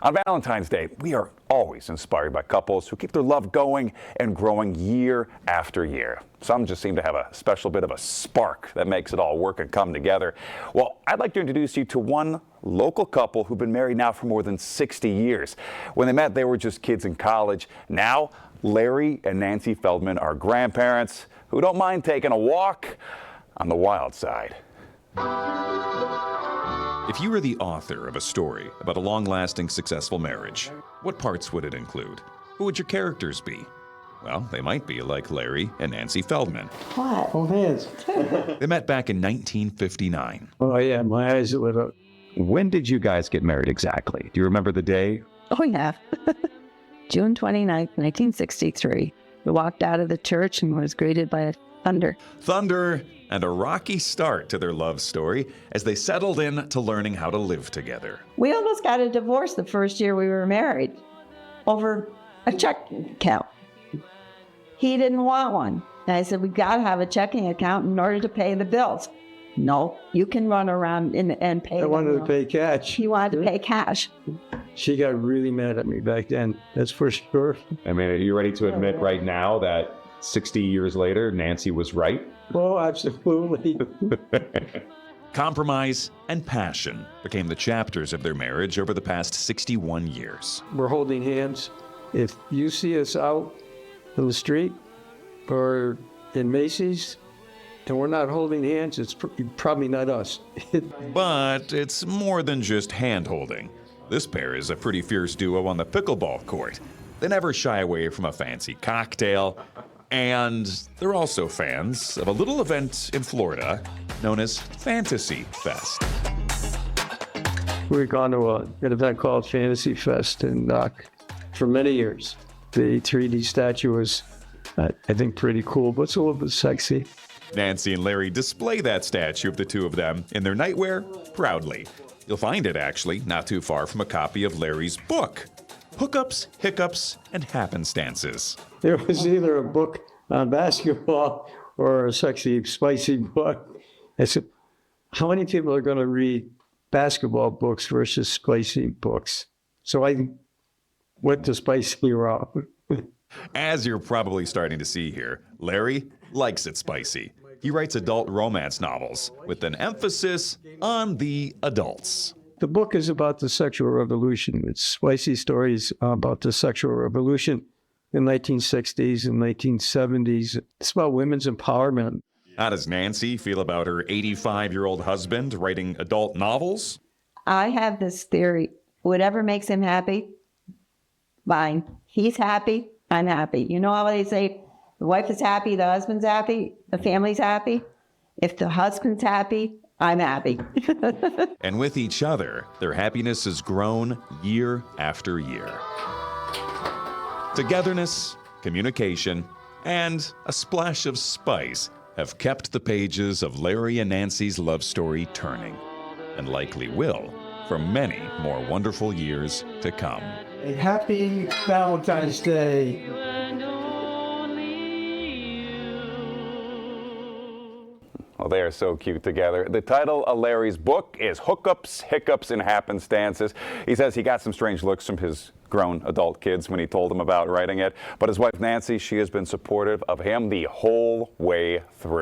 On Valentine's Day, we are always inspired by couples who keep their love going and growing year after year. Some just seem to have a special bit of a spark that makes it all work and come together. Well, I'd like to introduce you to one local couple who've been married now for more than 60 years. When they met, they were just kids in college. Now, Larry and Nancy Feldman are grandparents who don't mind taking a walk on the wild side. If you were the author of a story about a long-lasting, successful marriage, what parts would it include? Who would your characters be? Well, they might be like Larry and Nancy Feldman. What? Hold hands. They met back in 1959. Oh, yeah, my eyes lit up. When did you guys get married exactly? Do you remember the day? Oh, yeah. June 29th, 1963. We walked out of the church and was greeted by a thunder. Thunder and a rocky start to their love story as they settled in to learning how to live together. We almost got a divorce the first year we were married over a checking account. He didn't want one. And I said, we got to have a checking account in order to pay the bills. No, you can run around and pay. I wanted to pay cash. He wanted to pay cash. She got really mad at me back then, that's for sure. I mean, are you ready to admit right now that 60 years later, Nancy was right? Oh, absolutely. Compromise and passion became the chapters of their marriage over the past 61 years. We're holding hands. If you see us out in the street or in Macy's and we're not holding hands, it's probably not us. But it's more than just hand-holding. This pair is a pretty fierce duo on the pickleball court. They never shy away from a fancy cocktail. And they're also fans of a little event in Florida known as Fantasy Fest. We've gone to an event called Fantasy Fest for many years. The 3D statue was, I think, pretty cool, but it's a little bit sexy. Nancy and Larry display that statue of the two of them in their nightwear proudly. You'll find it, actually, not too far from a copy of Larry's book, Hookups, Hiccups, and Happenstances. There was either a book on basketball or a sexy, spicy book. I said, how many people are going to read basketball books versus spicy books? So I went the spicy route. As you're probably starting to see here, Larry likes it spicy. He writes adult romance novels with an emphasis on the adults. The book is about the sexual revolution. It's spicy stories about the sexual revolution in the 1960s and 1970s. It's about women's empowerment. How does Nancy feel about her 85-year-old husband writing adult novels? I have this theory. Whatever makes him happy, fine. He's happy, I'm happy. You know how they say, the wife is happy, the husband's happy, the family's happy? If the husband's happy, I'm happy. And with each other, their happiness has grown year after year. Togetherness, communication, and a splash of spice have kept the pages of Larry and Nancy's love story turning, and likely will for many more wonderful years to come. A happy Valentine's Day. Well, they are so cute together. The title of Larry's book is Hookups, Hiccups, and Happenstances. He says he got some strange looks from his grown adult kids when he told them about writing it. But his wife, Nancy, she has been supportive of him the whole way through.